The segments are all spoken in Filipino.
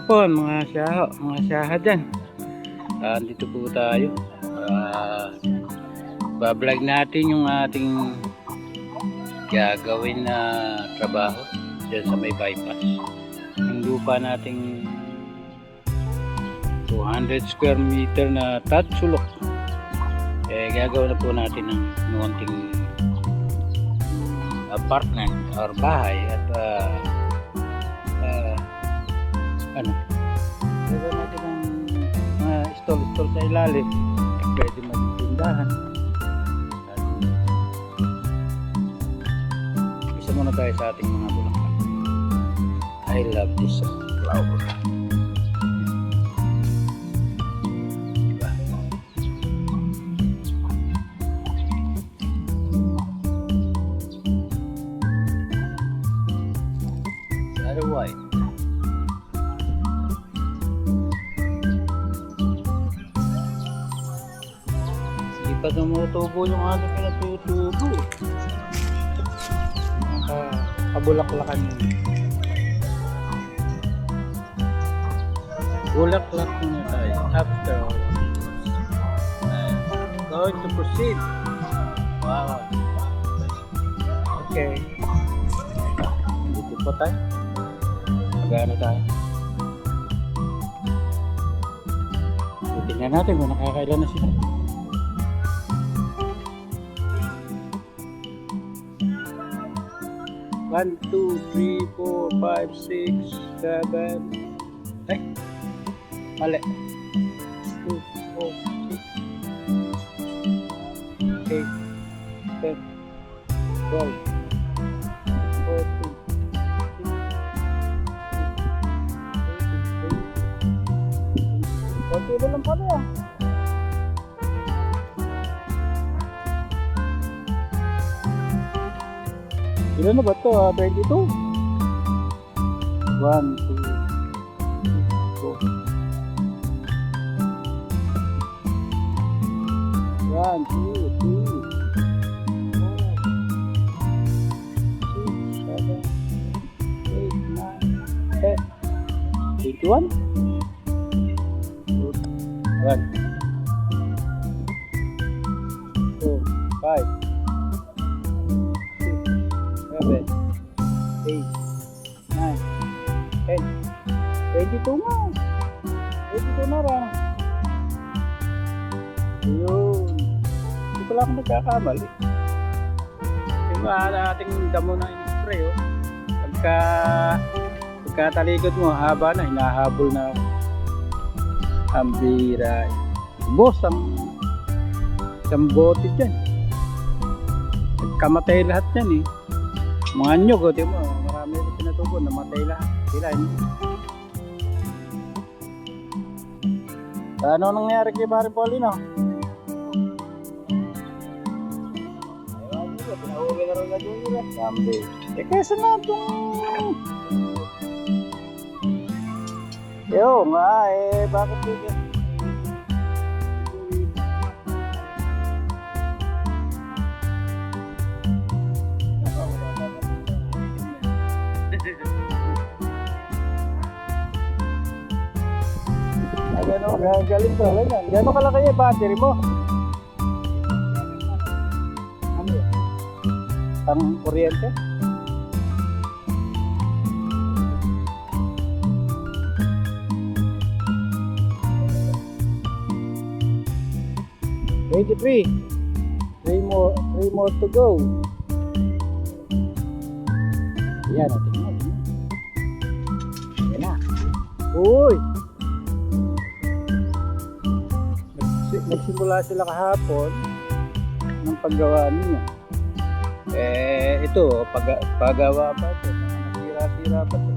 hapon mga siyaha dyan. Dito po tayo. Bablog natin yung ating gagawin na trabaho dyan sa may bypass. Yung lupa nating 200 square meter na tatsulok. Gagawin na po natin ng munting apartment or bahay at gagawin natin ng stall sa ilalim. Pwede magtindahan. Isa muna tayo sa ating mga bulaklak. I love this flower. White. Hindi pa tumutubo yung ating pinatutubo. Kabulaklakan yun. Bulaklak muna tayo. After all, going to proceed. Wow. Okay. Dito po tayo. Magano tayo. Tingnan natin kung nakakailan na sila. One, two, three, four, five, six, seven. Ay, mali. 2, 4, 6, 8, 10, 12, 14. Konti na lang pala yan. Ilan na ba ito? 22? 1, 2, 3, 4, 5, 6, 7, 8, 9, 10, 21? 1, 2, 5, 6, 7, 8, 9, 10, 22 nga. 22 na rin. Yun. Hindi pala ako nagkakamali. Yung ating damo na in-spray, oh. Pagkatalikod mo, haba na, hinahabol na ako. Ang bira. Boss, isang bote dyan. Nagkamatay lahat yan eh. Mga nyog, di mo, marami ito pinatubo, namatay lahat. Sila, hindi. Ano nangyari kay Pare Paulino? Ayaw, pinahuli na rin na dyan. Sambi. Kesa na itong... Yo nga bakit dito? Ano, galing to lang yan. Gano'n kalaki yung battery mo? Ano yan? Pang kuryente? Three more to go. Yan natin mo. Yan na. Uy! Nagsimula sila kahapon ng paggawa niya. Ito, paggawa pa ito. Nasira-sira pa ito.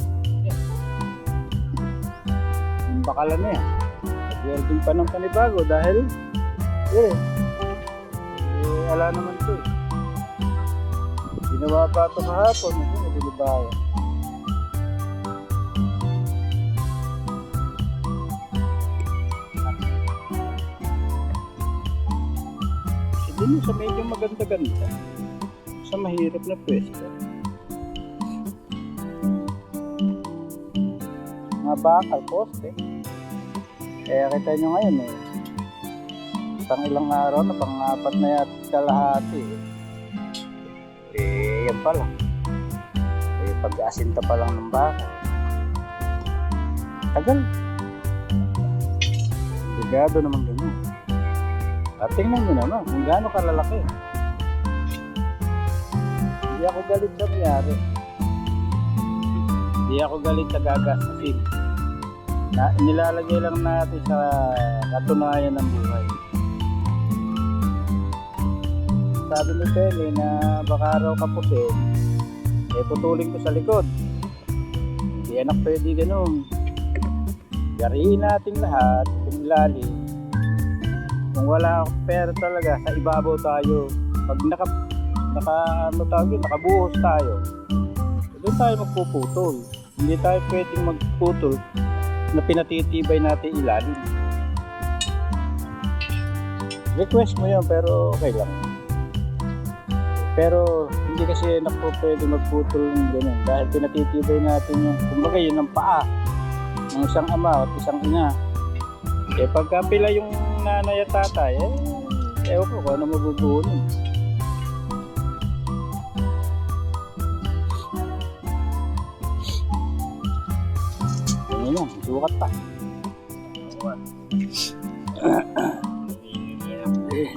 Yung bakalan na yan. Nag-welding pa ng panibago dahil wala naman ito. Ginawa pa ito kahapon. Nagdilibayan. Hindi mo sa medyo maganda-ganda. Sa mahirap na pwesto. mga bakal, poste. Kaya kita nyo ngayon eh, pang ilang araw na, pang 4 na yata kalahati yan pala. Pag-asinta pa lang ng bakal. Tagal. Ligado naman ganyan. At tingnan nyo naman kung gaano kalalaki. Hindi ako galit sa nangyari. Hindi ako galit sa gagastusin. Nilalagay lang natin sa katunayan ng buhay. Sabi ni Pele na baka raw kapusin, putulin ko sa likod. Hindi anak pwede ganun. Yariin natin lahat kung ilalim. Kung wala pera talaga, sa ibabaw tayo. Pag nakabuhos tayo, doon tayo magpuputol. Hindi tayo pwedeng magputol na pinatitibay natin ilalim. Request mo yan, pero okay lang. Pero hindi kasi pwede magputol ng ganun dahil pinatitibay natin yung, kumbaga yun ang paa ng isang ama at isang ina. Pagka pila yung nanay at tatay, ewan ko kung ano mabubuo nun. Ganyan lang, sukat pa.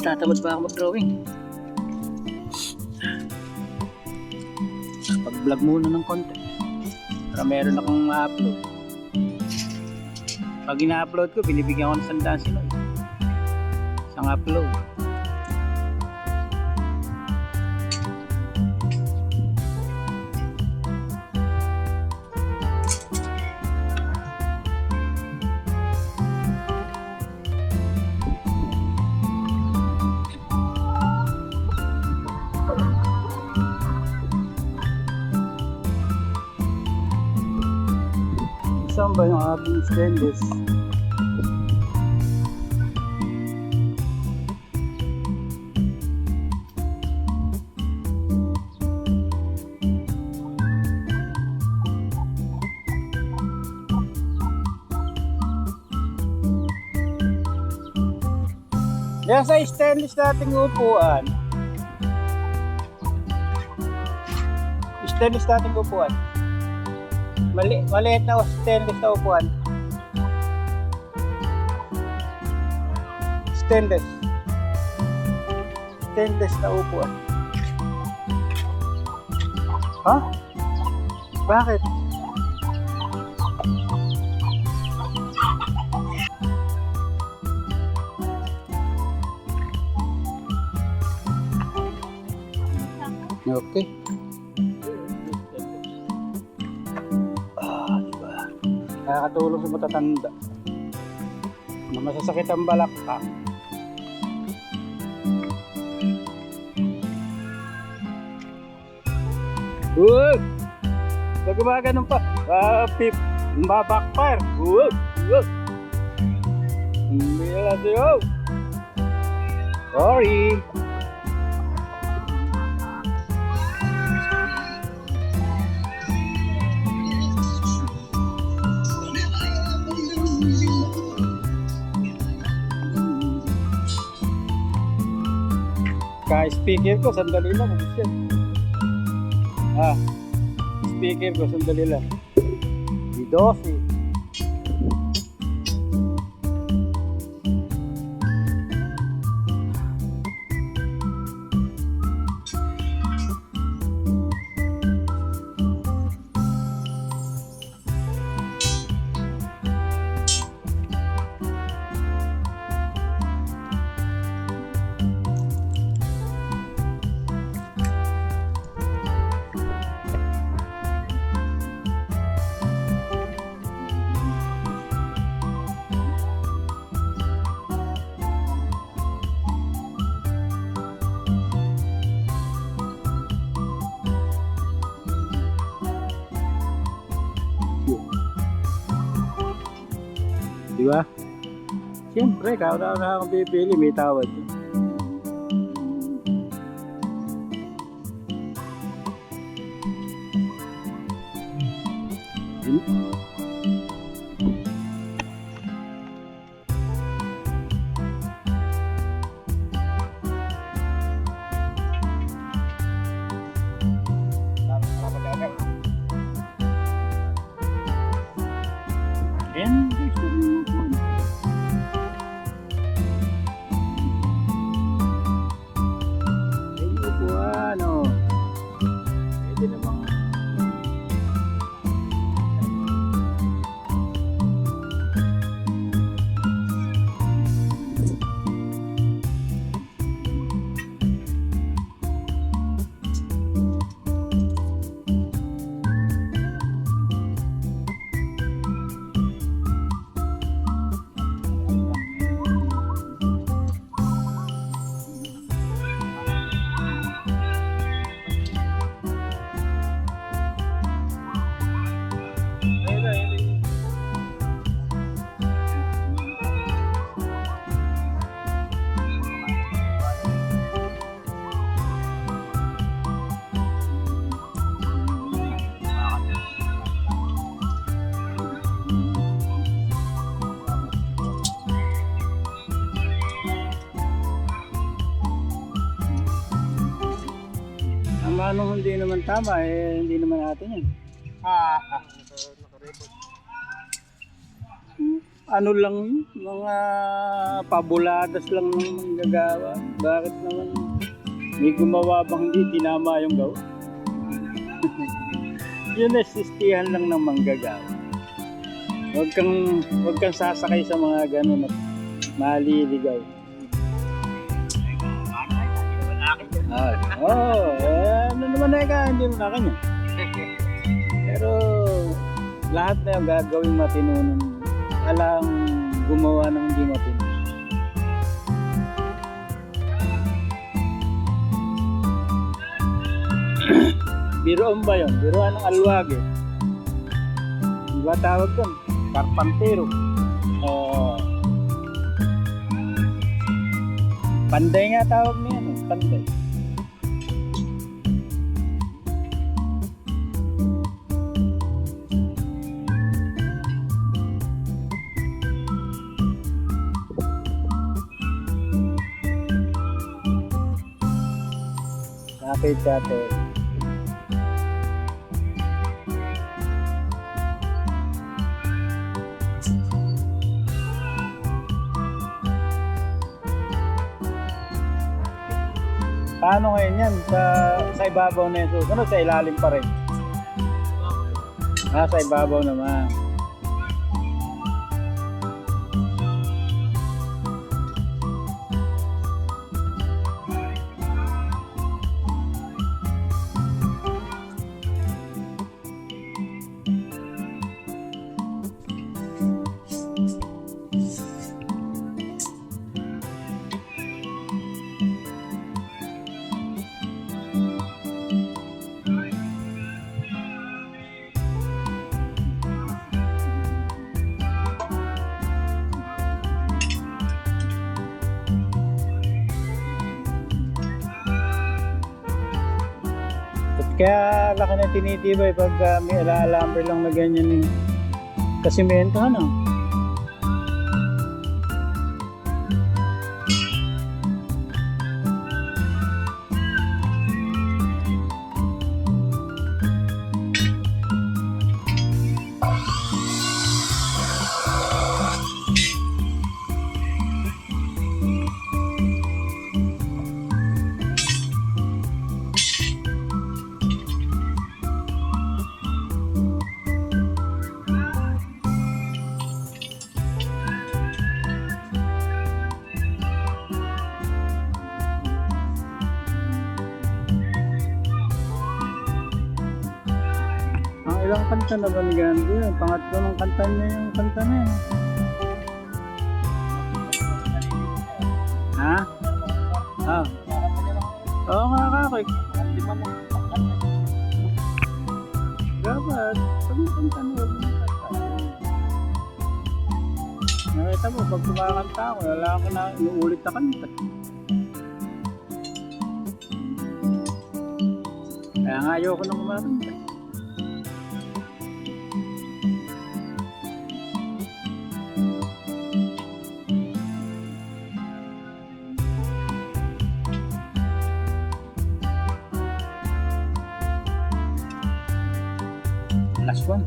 Tatamad pa ako mag-drawing. Pag-vlog muna ng konti para meron akong ma-upload. Pag ina-upload ko, binibigyan ko ng 100 sila. Isang upload. Saan ba yung ating stainless? Yan sa stainless nating upuan. Stainless nating upuan. Maliit na stainless na upuan. Stainless na upuan. Ha? Bakit? Okay. Nakakatulong sa matatanda na masasakit ang balakang. Uy! Pag gumaganon pa, pip, backfire. Uy! Hindi na siyo. Sorry. Speaker ko, sandali lang. Speaker ko, sandali lang. Di 12. Di ba? Siyempre, kauna-una akong pipili, may tawad. anong hindi naman tama, hindi naman natin yan. Ano lang yun, mga pabuladas lang ng manggagawa. Bakit naman may gumawa bang hindi tinama yung gawa? Yun sistihan lang ng manggagawa. Huwag kang sasakay sa mga ganun at maliligaw. Ano naman na ka, hindi mo akin yan. Pero lahat na yung gagawin matinunan, alang gumawa ng hindi matino. Biroon ba yun? Biroan ng alwag eh. Di ba tawag doon? Karpantero. Panday nga tawag niya eh. Panday. Kapit dati. Paano ngayon yan? Sa ibabaw na ito? Ano sa ilalim pa rin? Sa ibabaw naman. Kaya laki na tinitibay pag may ala-alambre lang na ganyan yung kasimento, ano? Ilang kanta na ba ni Gandhi? Pangatlo ng kanta niya yung kanta na yun. Ha? Oo nga kakik. Dapat, pag nakanta na wag mo kanta. Nakita mo, pag kumakanta ako, wala ko na inuulit na kanta. Kaya nga ayoko na kumakanta. Last one.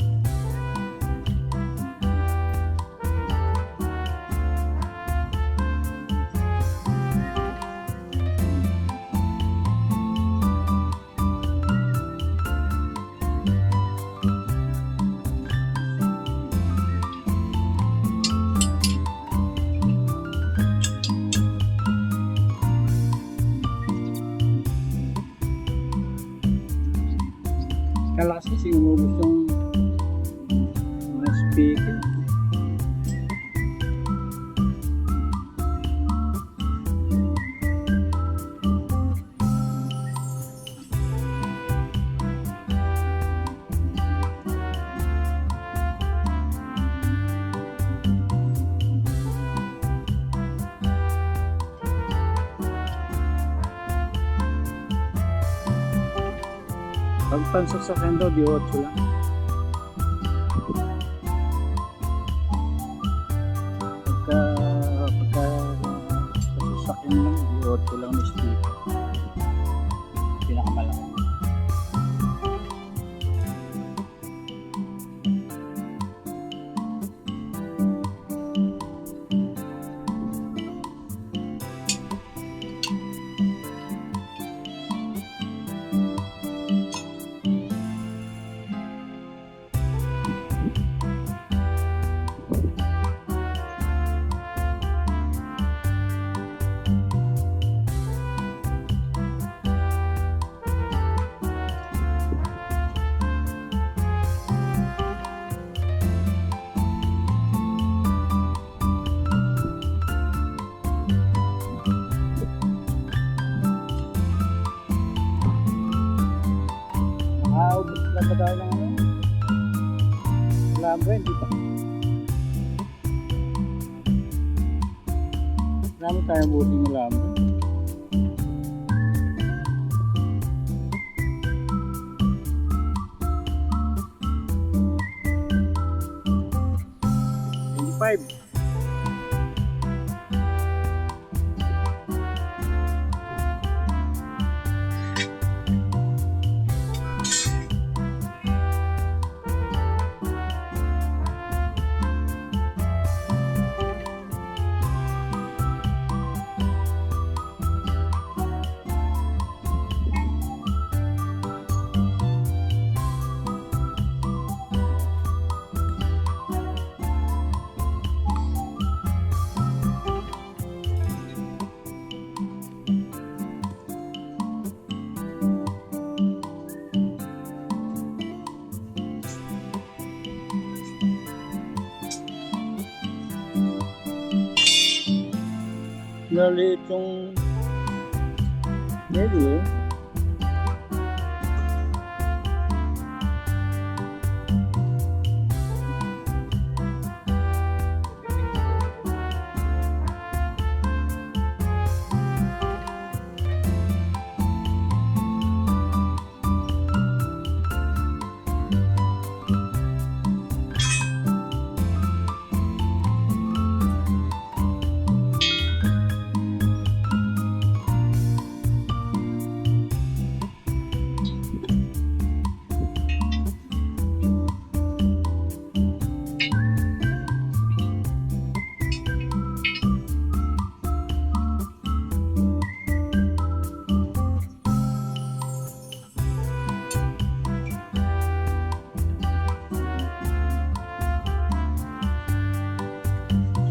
Kalakas kasi umubos yung mga speaker. Pag pansok sa kendo, di 8 lang. Pagka sasakyan lang, di 8 lang ni speaker. Pinakamalaki. 20 pa. Marami tayong buting nalaman. Five. Maliit yung medyo eh.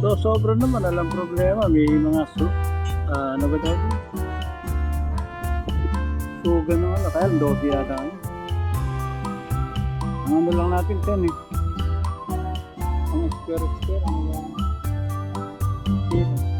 So sobra naman, walang problema. May mga ano ba tawag? Suga na wala, kaya 12 yata ngayon. Ang ano lang natin 10 eh. Ang square, ano lang. Dito.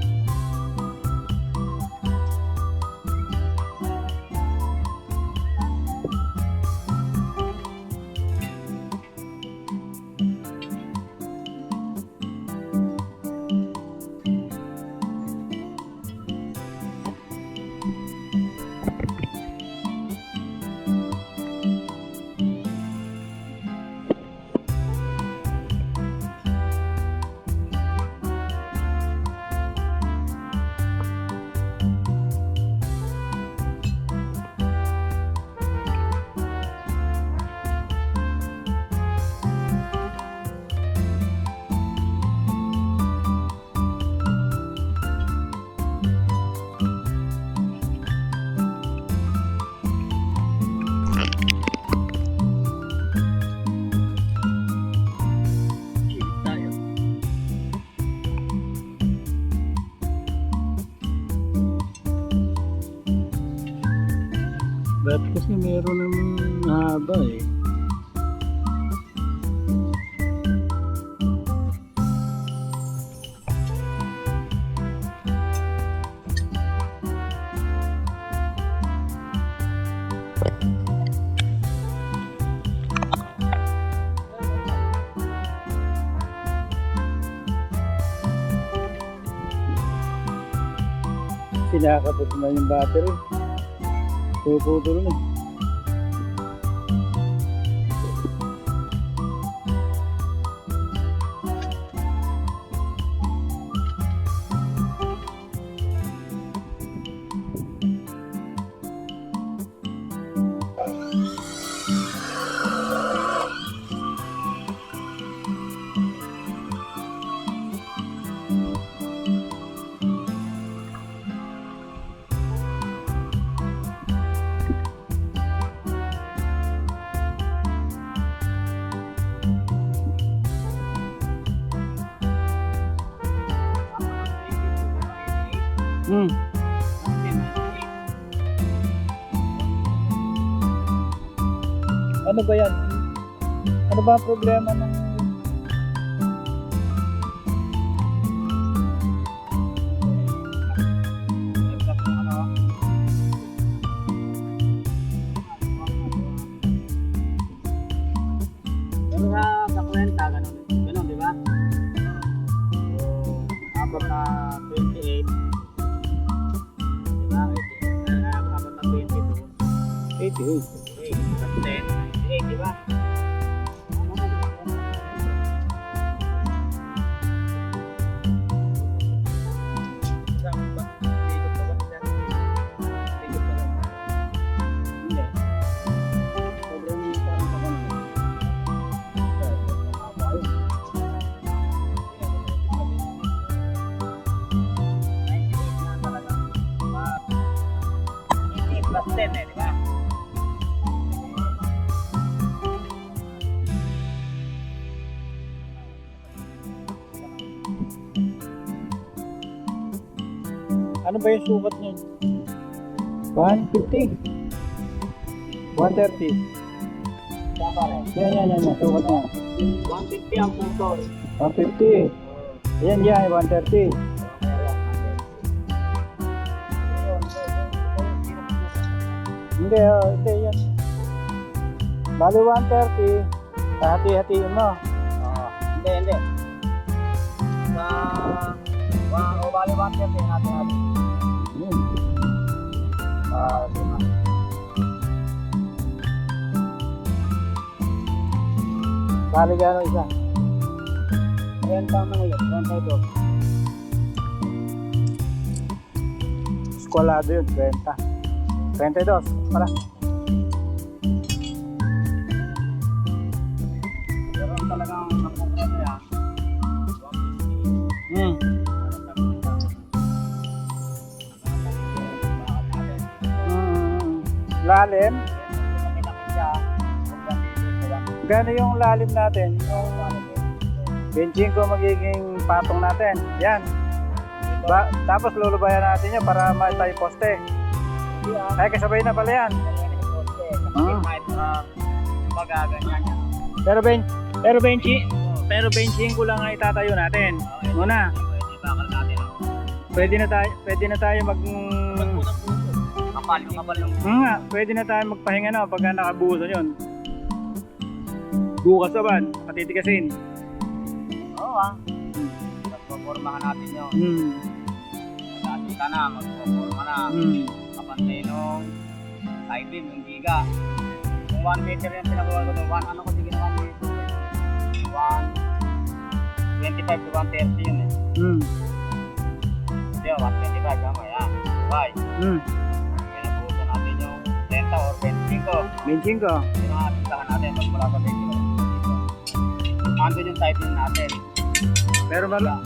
Ba't kasi meron namang haba eh. Sinakapos na yung battery. Puputol na. Ano ba yan? Ano ba ang problema ng Pero sa kwenta, ganun. 98, di ba? Plus 10 eh, di ba? Ano ba yung sukat niya? 150. 130. Tama rin. Yan. Sukat niya. 150 ang putol. 150. Yan, 130. Hindi yan. Bali 130. Hati-hatiin mo. Hindi. Bali 130 natin. Lima. Bali gano'n isa? 30 mga yun. 32. Skolado yun, 30. 32 pala. Pero talagang nakukuha niya 150. Lalim? Gano'n yung lalim natin? Yung benching ko magiging patong natin. Yan. Tapos lulubayan natin yan para maitay poste. Ay, kasabay na pala yan. Pero benching ko lang ang itatayo natin. Muna. Pwede na tayo pwede na tayo magpahinga na pagka nakabuhusan yun. Bukas naman, patitikasin. Oo magpapormahan natin yun. Magpapita na, magpaporma na. Kapantay nung side beam, yung giga. Kung 1 meter yung pinagawa ko doon, ano ko sige na 1 meter? 125 to 130 yun eh. Hindi, 125 kama yan. Bye. Pinabuhusan natin yung 30 or 25. 25? Pinakasitahan natin pag mula sa 20. Andun yung side beam natin. Pero dito.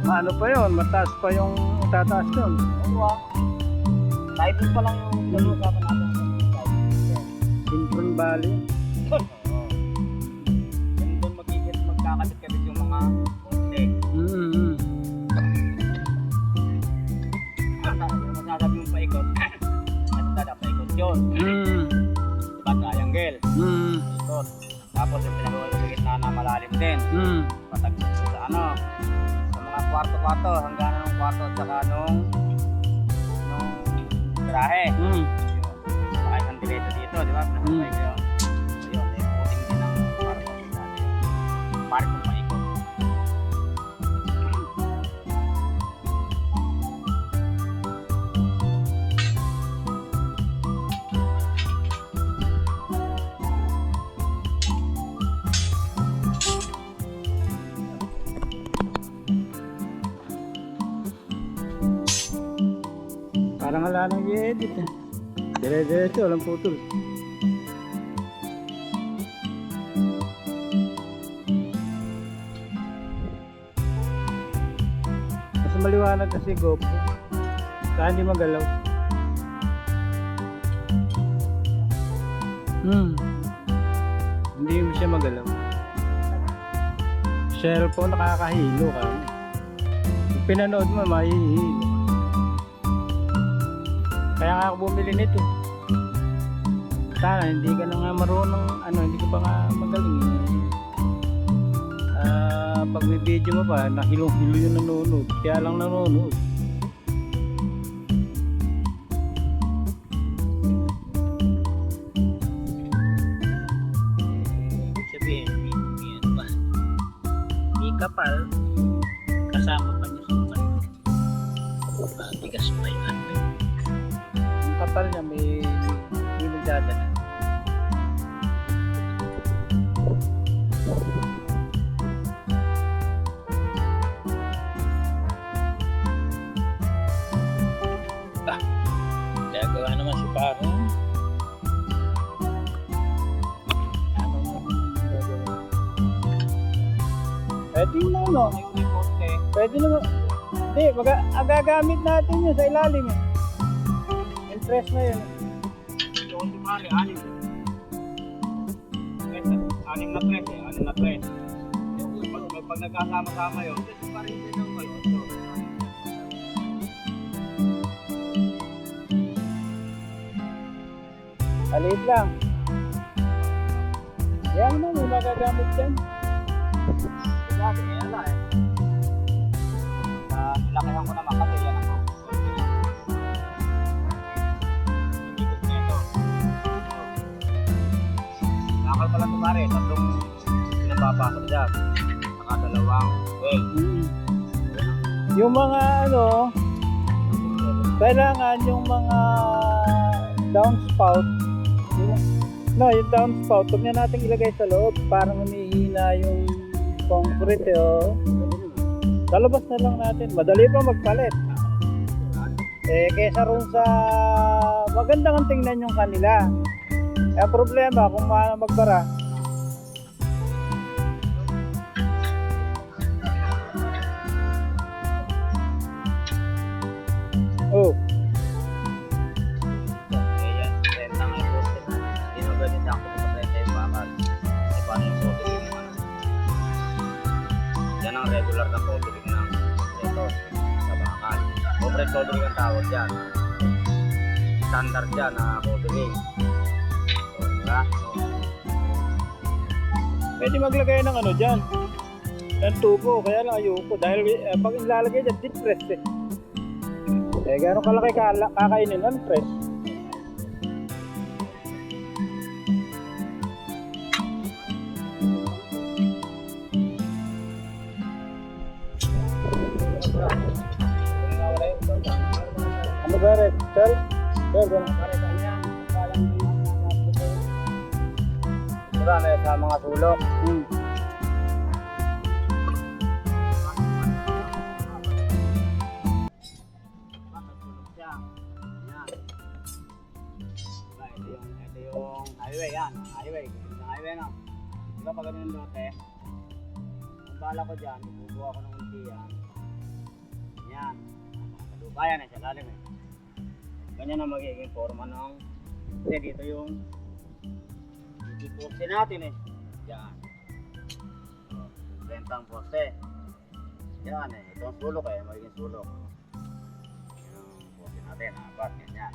Maano pa yun? Mataas pa yung tataas yun. Oo side beam pa lang yung pinag-usapan natin. Intron Valley. Yung doon magkakabit-kabit yung mga konti. Masasabi yung paikot. Masasabi paikot yun. Diba triangle? Ikot. Tapos yung pinagawa sa gitna na malalim din. Patagpag sa sa mga kwarto-kwarto hanggang ng kwarto at saka nung garahe. Saka isang diretso dito, di ba? Pinapapay ko yun. Ayun, may puting din ng kwarto. Parit ng paikot. Parang wala nang i-edit eh. Dire-diretso, walang putol. Mas maliwanag kasi GoPro. Saan hindi magalaw. Hindi mo siya magalaw. Cellphone nakakahilo ka. Pag pinanood mo, mahihilo. Kaya nga ako bumili nito. Sana hindi ka na nga marunong, hindi ka pa nga magaling pag may video mo pa, nahilong-hilo yung nanonood. Kaya lang nanonood. Ibig sabihin, may kapal, kasama pa niya sa kapal. Tigas pa yun. kapal niya, may nagdadala. Gagawa naman si Paro. Pwede mo, no? Pwede naman. Hindi, magagamit natin yun sa ilalim eh. Interest na yun. Doon si Mari, anim. Anim na press eh, anim na press. Pag nagkasama-sama yun, parang hindi nang malo. Maliit lang. Yan na, may magagamit dyan. Sabi, kaya na eh. Ilakihan ko naman kasi yan ako. Ikot na ito. Nakakal pala ito Mari, tatlong pinapapasok dyan. Nakadalawang well. Yung mga ano, kailangan yung mga downspout, yung downspout, huwag na natin ilagay sa loob, parang humihina yung concrete oh. Sa labas na lang natin, madali pa magpalit. Kesa ron sa magandang ang tingnan yung kanila. Ang problema kung magbara. Oh. Ayan, renta nga yung poste na. Hindi na ganit ako sa renta yung bakal. E paano yung poste yung ano? Yan ang regular na soldering ng ito sa bakal. Corporate soldering ang tawag dyan. Standard dyan na soldering. So, diba? Pwede maglagay ng ano dyan. Ng tubo, kaya lang ayoko. Dahil pag ilalagay dyan, depress eh. Gano'ng kalaki kakainin ng press? Ano ba rin? Sir? Sir, gano'n? Diba, may sa mga sulok. Highway yan, highway. Yung highway no. Diba pag ganun yung lote, ang bala ko dyan, bubuha ko ng unti yan. Yan. Kalubayan eh, sa lalim eh. Ganyan ang magiging forma ng, kasi dito yung poste natin eh. Yan. Rentang poste. Yan eh, ito ang sulok eh, magiging sulok. Yung poste natin, apat, ganyan.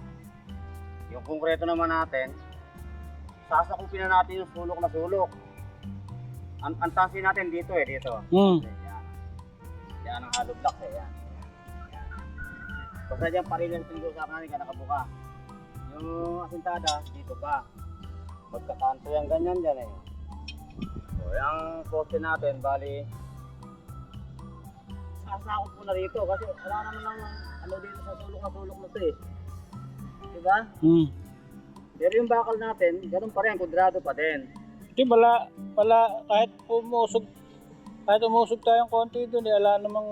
Yung konkreto naman natin, sasakupin na natin yung sulok na sulok. Ang tansi natin dito eh, dito. Yan. Yan ang hollow blocks eh, yan. Yan. Basta dyan parilan yung usapan natin ka nakabuka. Yung asintada, dito pa. Magkakanto yung ganyan dyan eh. So, yung poste natin, bali, sasakop ko na rito kasi wala naman lang ano dito sa sulok na to eh. Diba? Pero yung bakal natin, ganun pa rin, kudrado pa din. Hindi, kahit umusog tayong konti doon, ala namang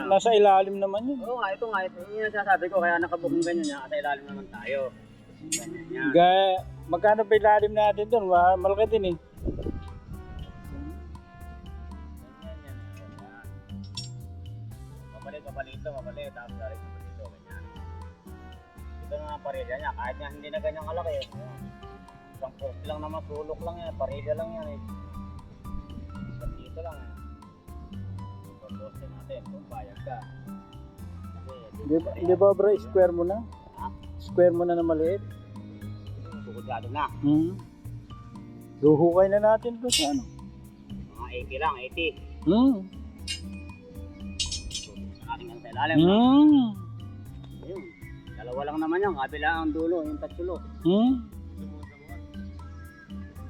nasa ilalim naman yun. Oo nga, ito nga, ito yung nasasabi ko, kaya nakabukong ganyan niya, sa ilalim naman tayo. Ganyan niya. Magkano ba ilalim natin doon? Malaki din eh. Ganyan yan. Mapalit, tapos dalit dito, ganyan. Ito na ang parilya niya, kahit nga hindi na ganyang kalaki. Isang poste lang naman, sulok lang yan, parilya lang yan eh. Isang dito lang eh. Isang poste natin, kung bayag ka. Hindi ba bro, square mo na? Ha? Square mo na maliit? Sukudyado na. Duhukay na natin ito sa ano? Mga 80 lang, 80. Natin yan sa ilalim. Ayun. Dalawa lang naman yan, kabila ang dulo, yung tatsulo.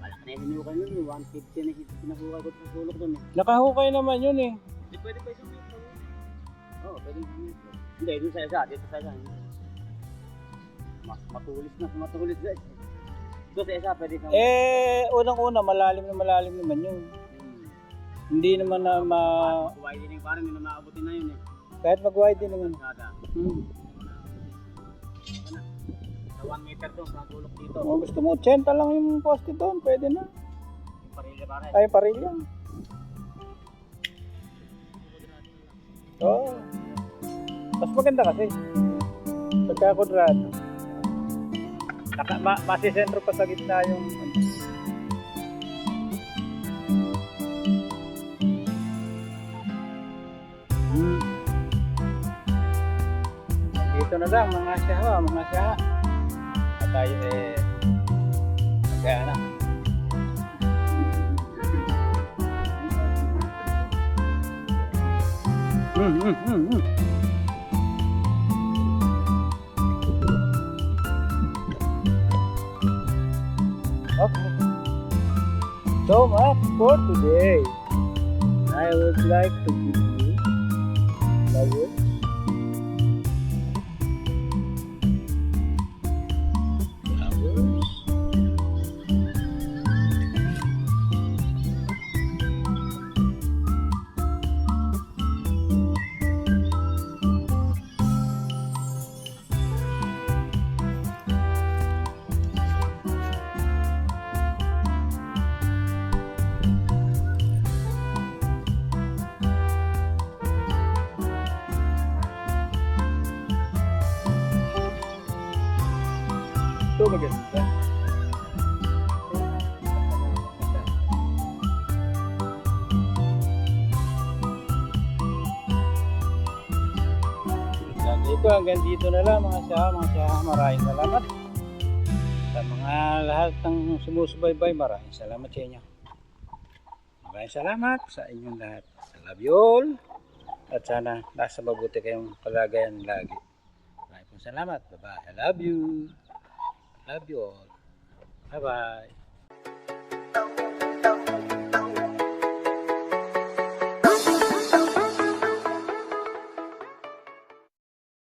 Malaki na yung hinukay nun, 150 na pinahukay ko sa sulok dun eh. Nakahukay naman yun eh. Hindi pwede pa isang metro. Oo, pwede isang metro. Hindi, dito sa isa, dito sa isa. Mas matulis guys. Doon sa isa, pwede kang... Unang-una, malalim naman yun. Hindi naman na Widening parang hindi na maabutin na yun eh. kahit mag-wide din naman. Kada. Hmm. Sa 1 meter doon, sa tulok dito. Kung gusto mo, 80 lang yung poste doon, pwede na. Yung parilya pare. Ay, parilya. Oo. Mas maganda kasi. Pagka kudrado. Masisentro pa sa gitna yung Dito na lang mga siya. At tayo kaya na. Okay. So much for today. I would like to give you flowers. Ito maganda. Dito hanggang dito na lang mga siya. Maraming salamat. Sa mga lahat ng sumusubaybay, maraming salamat sa inyo. Maraming salamat sa inyong lahat. I love you all. At sana nasa mabuti kayong kalagayan lagi. Maraming pong salamat. Bye-bye. I love you. Love you all. Bye-bye.